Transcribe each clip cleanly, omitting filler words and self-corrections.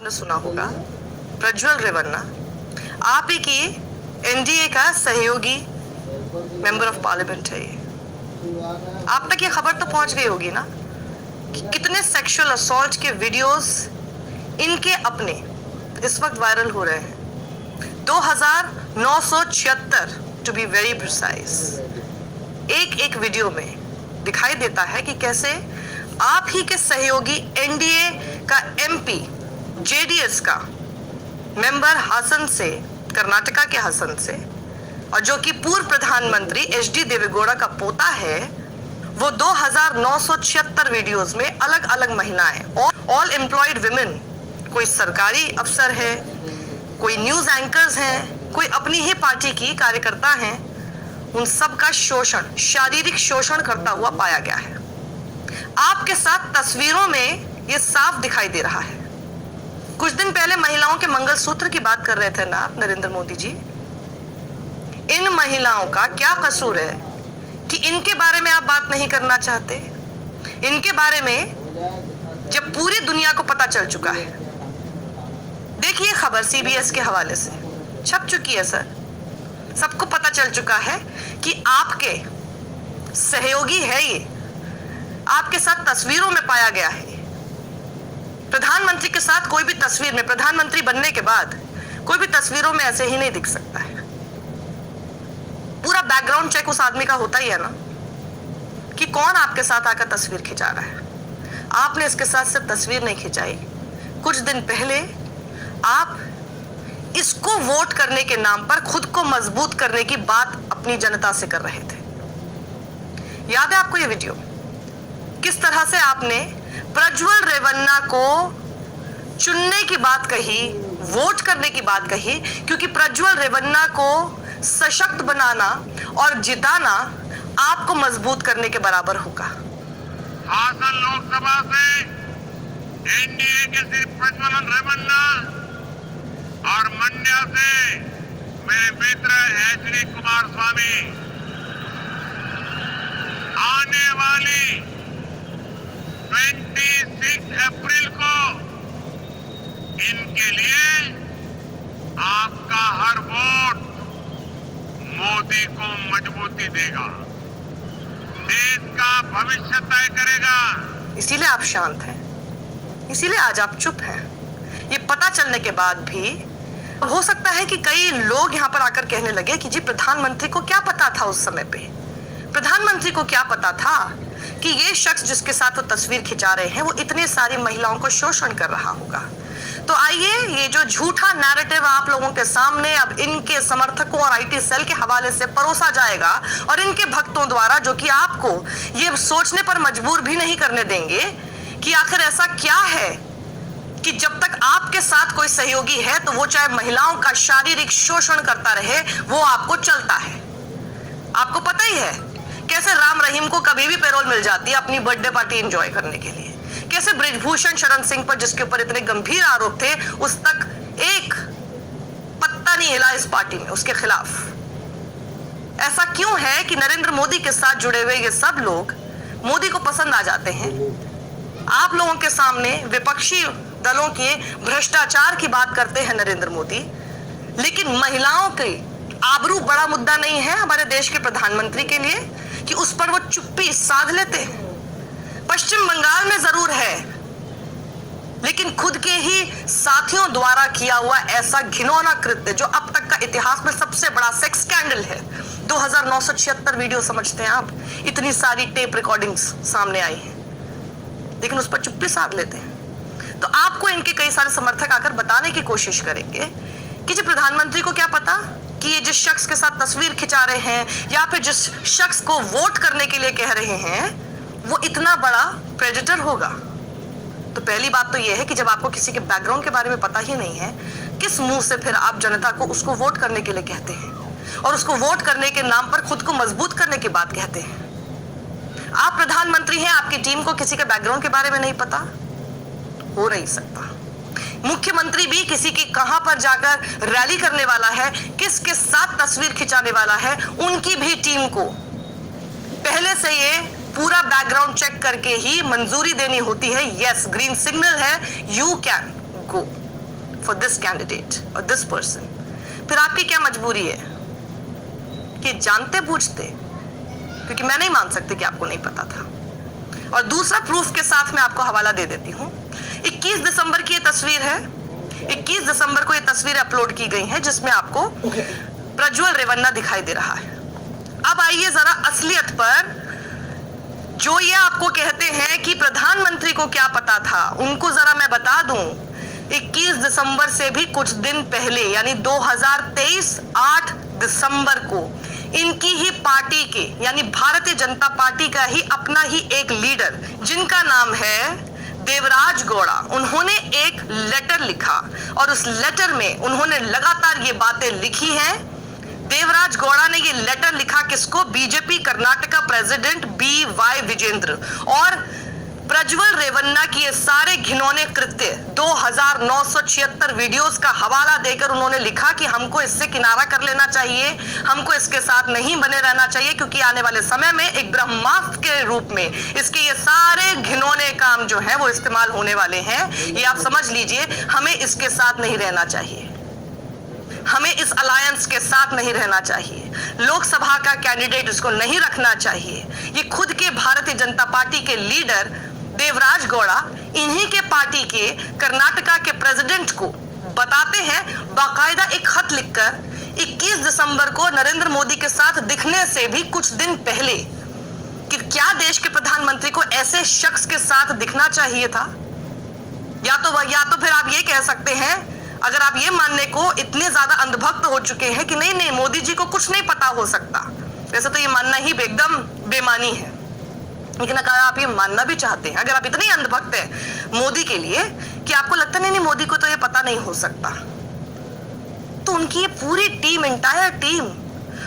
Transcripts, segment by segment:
आपने सुना होगा प्रज्वल रेवन्ना आप ही की एनडीए का सहयोगी मेंबर ऑफ पार्लियामेंट है। आप तक ये खबर तो पहुंच गई होगी ना कि कितने सेक्सुअल असॉल्ट के वीडियोस इनके अपने इस वक्त वायरल हो रहे हैं। 2976 टू बी वेरी प्रिसाइज। एक वीडियो में दिखाई देता है कि कैसे आप ही के सहयोगी एनडीए का एमपी जेडीएस का मेंबर हासन से, कर्नाटका के हासन से, और जो कि पूर्व प्रधानमंत्री एचडी देवेगौड़ा का पोता है, वो 2976 वीडियोस में अलग अलग महिलाएं, ऑल एम्प्लॉयड विमेन, कोई सरकारी अफसर है, कोई न्यूज एंकर्स हैं, कोई अपनी ही पार्टी की कार्यकर्ता हैं, उन सब का शोषण, शारीरिक शोषण करता हुआ पाया गया है। आपके साथ तस्वीरों में ये साफ दिखाई दे रहा है। कुछ दिन पहले महिलाओं के मंगलसूत्र की बात कर रहे थे ना आप, नरेंद्र मोदी जी। इन महिलाओं का क्या कसूर है कि इनके बारे में आप बात नहीं करना चाहते? इनके बारे में जब पूरी दुनिया को पता चल चुका है। देखिए खबर सीबीएस के हवाले से छप चुकी है सर। सबको पता चल चुका है कि आपके सहयोगी है ये, आपके साथ तस्वीरों में पाया गया है। प्रधानमंत्री के साथ कोई भी तस्वीर में, प्रधानमंत्री बनने के बाद कोई भी तस्वीरों में ऐसे ही नहीं दिख सकता है। पूरा बैकग्राउंड चेक उस आदमी का होता ही है ना कि कौन आपके साथ आकर तस्वीर खिंचा रहा है। आपने इसके साथ सिर्फ तस्वीर नहीं खिंचाई, कुछ दिन पहले आप इसको वोट करने के नाम पर खुद को मजबूत करने की बात अपनी जनता से कर रहे थे। याद है आपको ये वीडियो? किस तरह से आपने प्रज्वल रेवन्ना को चुनने की बात कही, वोट करने की बात कही, क्योंकि प्रज्वल रेवन्ना को सशक्त बनाना और जिताना आपको मजबूत करने के बराबर होगा। हासन लोकसभा से एनडीए के सिर्फ प्रज्वल रेवन्ना और मंड्या से मेरे मित्र एचडी कुमारस्वामी आने वाली 26 अप्रैल को इनके लिए आपका हर वोट मोदी को मजबूती देगा, देश का भविष्य तय करेगा। इसीलिए आप शांत हैं, इसीलिए आज आप चुप हैं। ये पता चलने के बाद भी हो सकता है कि कई लोग यहाँ पर आकर कहने लगे कि जी प्रधानमंत्री को क्या पता था उस समय पे, प्रधानमंत्री को क्या पता था कि ये शख्स जिसके साथ वो तस्वीर खिंचा रहे हैं वो इतनी सारी महिलाओं को शोषण कर रहा होगा। तो आइए ये जो झूठा नैरेटिव आप लोगों के सामने अब इनके समर्थकों और आईटी सेल के हवाले से परोसा जाएगा और इनके भक्तों द्वारा, जो कि आपको ये सोचने पर मजबूर भी नहीं करने देंगे कि आखिर ऐसा क्या है कि जब तक आपके साथ कोई सहयोगी है तो वो चाहे महिलाओं का शारीरिक शोषण करता रहे, वो आपको चलता है। आपको पता ही है कैसे राम रहीम को कभी भी पैरोल मिल जाती है अपनी बर्थडे पार्टी एंजॉय करने के लिए, कैसे बृजभूषण शरण सिंह पर, जिसके ऊपर इतने गंभीर आरोप थे, उस तक एक पत्ता नहीं हिला इस पार्टी में उसके खिलाफ। ऐसा क्यों है कि नरेंद्र मोदी के साथ जुड़े हुए ये सब लोग मोदी को पसंद आ जाते हैं? आप लोगों के सामने विपक्षी दलों के भ्रष्टाचार की बात करते हैं नरेंद्र मोदी, लेकिन महिलाओं के आबरू बड़ा मुद्दा नहीं है हमारे देश के प्रधानमंत्री के लिए कि उस पर वो चुप्पी साध लेते हैं। पश्चिम बंगाल में जरूर है, लेकिन खुद के ही साथियों द्वारा किया हुआ ऐसा घिनौना कृत्य जो अब तक का इतिहास में सबसे बड़ा सेक्स स्कैंडल है। 2976 वीडियो समझते हैं आप, इतनी सारी टेप रिकॉर्डिंग्स सामने आई हैं, लेकिन उस पर चुप्पी साध लेते हैं। तो आपको इनके कई सारे समर्थक आकर बताने की कोशिश करेंगे कि जी प्रधानमंत्री को क्या पता कि ये जिस शख्स के साथ तस्वीर खिंचा रहे हैं या फिर जिस शख्स को वोट करने के लिए कह रहे हैं वो इतना बड़ा प्रेडेटर होगा। तो पहली बात तो ये है कि जब आपको किसी के बैकग्राउंड के बारे में पता ही नहीं है, किस मुंह से फिर आप जनता को उसको वोट करने के लिए कहते हैं और उसको वोट करने के नाम पर खुद को मजबूत करने की बात कहते हैं? आप प्रधानमंत्री हैं, आपकी टीम को किसी के बैकग्राउंड के बारे में नहीं पता? हो नहीं सकता। मुख्यमंत्री भी किसी की कहां पर जाकर रैली करने वाला है, किसके साथ तस्वीर खिंचाने वाला है, उनकी भी टीम को पहले से ये पूरा बैकग्राउंड चेक करके ही मंजूरी देनी होती है। यस, ग्रीन सिग्नल है, you can go. For this candidate और दिस पर्सन, फिर आपकी क्या मजबूरी है कि जानते बूझते, क्योंकि मैं नहीं मान सकती कि आपको नहीं पता था। और दूसरा प्रूफ के साथ मैं आपको हवाला दे देती हूं। 21 दिसंबर की ये तस्वीर है, 21 दिसंबर को ये तस्वीरें अपलोड की गई हैं जिसमें आपको प्रज्वल रेवन्ना दिखाई दे रहा है। अब आइए जरा असलियत पर। जो ये आपको कहते हैं कि प्रधानमंत्री को क्या पता था, उनको जरा मैं बता दूं, 21 दिसंबर से भी कुछ दिन पहले यानी 2023 8 दिसंबर को इनकी ही पार्टी के यानी भारतीय जनता पार्टी का ही अपना ही एक लीडर जिनका नाम है देवराज गौड़ा, उन्होंने एक लेटर लिखा और उस लेटर में उन्होंने लगातार ये बातें लिखी हैं। देवराज गौड़ा ने ये लेटर लिखा किसको? BJP Karnataka president BY Vijendra. और प्रज्वल रेवन्ना की ये सारे घिनौने कृत्य 2976 वीडियोस का हवाला देकर उन्होंने लिखा कि हमको इससे किनारा कर लेना चाहिए, हमको इसके साथ नहीं बने रहना चाहिए, क्योंकि आने वाले समय में एक ब्रह्मास्त्र के रूप में इसके ये सारे घिनौने काम जो है वो इस्तेमाल होने वाले हैं। ये आप समझ लीजिए, हमें इसके साथ नहीं रहना चाहिए, हमें इस अलायंस के साथ नहीं रहना चाहिए, लोकसभा का कैंडिडेट इसको नहीं रखना चाहिए। ये खुद के भारतीय जनता पार्टी के लीडर देवराज गौड़ा इन्हीं के पार्टी के कर्नाटका के प्रेसिडेंट को बताते हैं, बाकायदा एक खत लिखकर 21 दिसंबर को नरेंद्र मोदी के साथ दिखने से भी कुछ दिन पहले, कि क्या देश के प्रधानमंत्री को ऐसे शख्स के साथ दिखना चाहिए था? या तो फिर आप ये कह सकते हैं, अगर आप ये मानने को इतने ज्यादा अंधभक्त हो चुके हैं कि नहीं नहीं मोदी जी को कुछ नहीं पता हो सकता, वैसे तो ये मानना ही एकदम बेमानी है, लेकिन अगर आप ये मानना भी चाहते हैं, अगर आप इतने अंधभक्त हैं मोदी के लिए कि आपको लगता नहीं मोदी को तो ये पता नहीं हो सकता, तो उनकी ये पूरी team, entire team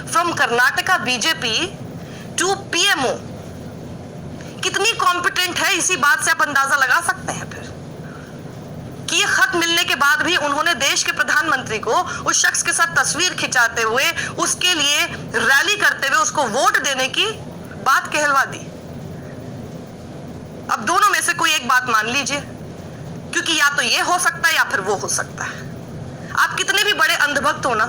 from Karnataka BJP to PMO कितनी कॉम्पिटेंट है, इसी बात से आप अंदाजा लगा सकते हैं फिर कि ये खत मिलने के बाद भी उन्होंने देश के प्रधानमंत्री को उस शख्स के साथ तस्वीर खिंचाते हुए, उसके लिए रैली करते हुए उसको वोट देने की बात कहलवा दी। अब दोनों में से कोई एक बात मान लीजिए, क्योंकि या तो ये हो सकता है या फिर वो हो सकता है। आप कितने भी बड़े अंधभक्त हो ना,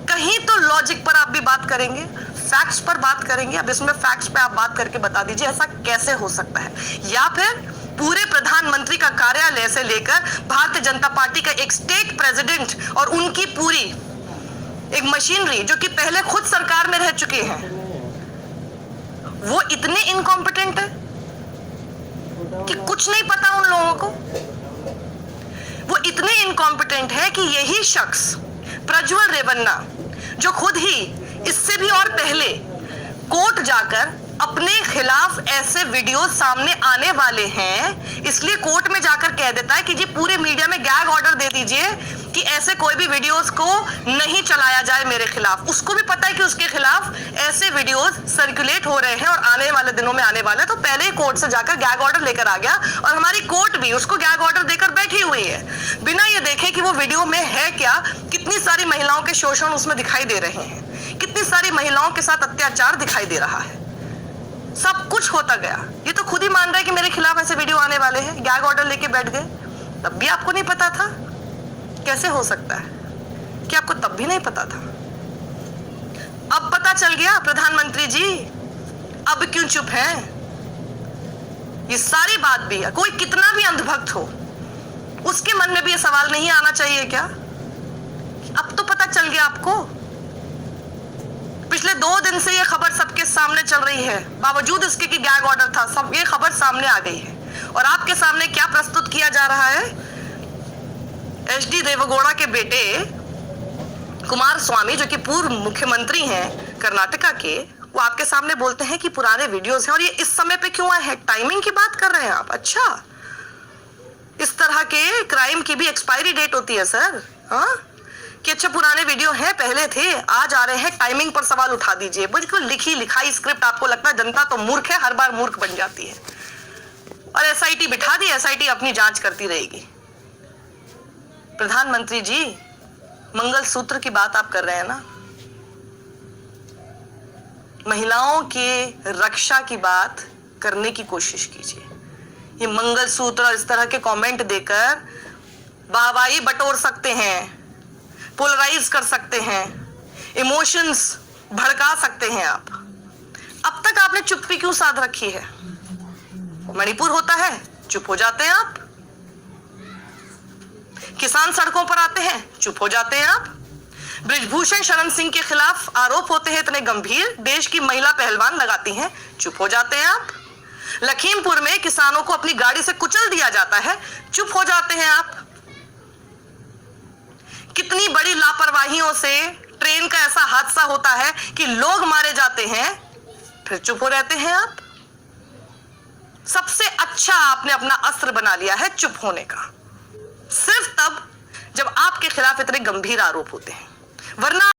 कहीं तो लॉजिक पर आप भी बात करेंगे, फैक्ट्स पर बात करेंगे। अब इसमें फैक्ट्स पे आप बात करके बता दीजिए ऐसा कैसे हो सकता है, या फिर पूरे प्रधानमंत्री का कार्यालय से लेकर भारतीय जनता पार्टी का एक स्टेट प्रेसिडेंट और उनकी पूरी एक मशीनरी जो कि पहले खुद सरकार में रह चुके हैं, वो इतने इनकॉम्पिटेंट है कि कुछ नहीं पता उन लोगों को। वो इतने इनकॉम्पिटेंट है कि यही शख्स प्रज्वल रेवन्ना, जो खुद ही इससे भी और पहले कोर्ट जाकर अपने खिलाफ ऐसे वीडियो सामने आने वाले हैं, इसलिए कोर्ट में जाकर कह देता है कि जी पूरे मीडिया में गैग ऑर्डर दे दीजिए कि ऐसे कोई भी वीडियोस को नहीं चलाया जाए मेरे खिलाफ। उसको भी पता है कि उसके खिलाफ ऐसे वीडियोस सर्कुलेट हो रहे हैं और आने वाले दिनों में आने वाले, तो पहले ही कोर्ट से जाकर गैग ऑर्डर लेकर आ गया और हमारी कोर्ट भी उसको गैग ऑर्डर देकर बैठी हुई है, बिना ये देखे कि वो वीडियो में है क्या, कितनी सारी महिलाओं के शोषण उसमें दिखाई दे रहे हैं, कितनी सारी महिलाओं के साथ अत्याचार दिखाई दे रहा है, सब कुछ होता गया। ये तो खुद ही मान रहा है कि मेरे खिलाफ ऐसे वीडियो आने वाले हैं, गैग ऑर्डर लेके बैठ गए, तब भी आपको नहीं पता था? कैसे हो सकता है कि आपको तब भी नहीं पता था? अब पता चल गया प्रधानमंत्री जी, अब क्यों चुप हैं? ये सारी बात भी है, कोई कितना भी अंधभक्त हो उसके मन में भी ये सवाल नहीं आना चाहिए क्या? अब तो पता चल गया आपको। पिछले 2 दिन से ये खबर सबके सामने चल रही है, बावजूद इसके कि गैग ऑर्डर था, सब ये खबर सामने आ गई है। और आपके सामने क्या प्रस्तुत किया जा रहा है? HD देवेगौड़ा के बेटे कुमार स्वामी, जो कि पूर्व मुख्यमंत्री हैं कर्नाटका के, वो आपके सामने बोलते हैं कि पुराने वीडियोस हैं और ये इस समय पे क्यों आए हैं? टाइमिंग की बात कर रहे हैं आप? अच्छा, इस तरह के क्राइम की भी एक्सपायरी डेट होती है सर? हाँ, कि अच्छा पुराने वीडियो हैं, पहले थे, आज आ रहे हैं, टाइमिंग पर सवाल उठा दीजिए। बिल्कुल लिखी लिखाई स्क्रिप्ट। आपको लगता है जनता तो मूर्ख है, हर बार मूर्ख बन जाती है। और SIT बिठा दी, SIT अपनी जांच करती रहेगी। प्रधानमंत्री जी, मंगलसूत्र की बात आप कर रहे हैं ना, महिलाओं के रक्षा की बात करने की कोशिश कीजिए। ये मंगलसूत्र और इस तरह के कमेंट देकर वाहवाही बटोर सकते हैं, पोलराइज कर सकते हैं, इमोशंस भड़का सकते हैं आप। अब तक आपने चुप्पी क्यों साध रखी है? मणिपुर होता है, चुप हो जाते हैं आप। किसान सड़कों पर आते हैं, चुप हो जाते हैं आप। बृजभूषण शरण सिंह के खिलाफ आरोप होते हैं इतने गंभीर, देश की महिला पहलवान लगाती हैं, चुप हो जाते हैं आप। लखीमपुर में किसानों को अपनी गाड़ी से कुचल दिया जाता है, चुप हो जाते हैं आप। कितनी बड़ी लापरवाहियों से ट्रेन का ऐसा हादसा होता है कि लोग मारे जाते हैं, फिर चुप हो रहते हैं आप। सबसे अच्छा आपने अपना अस्त्र बना लिया है चुप होने का, सिर्फ तब जब आपके खिलाफ इतने गंभीर आरोप होते हैं, वरना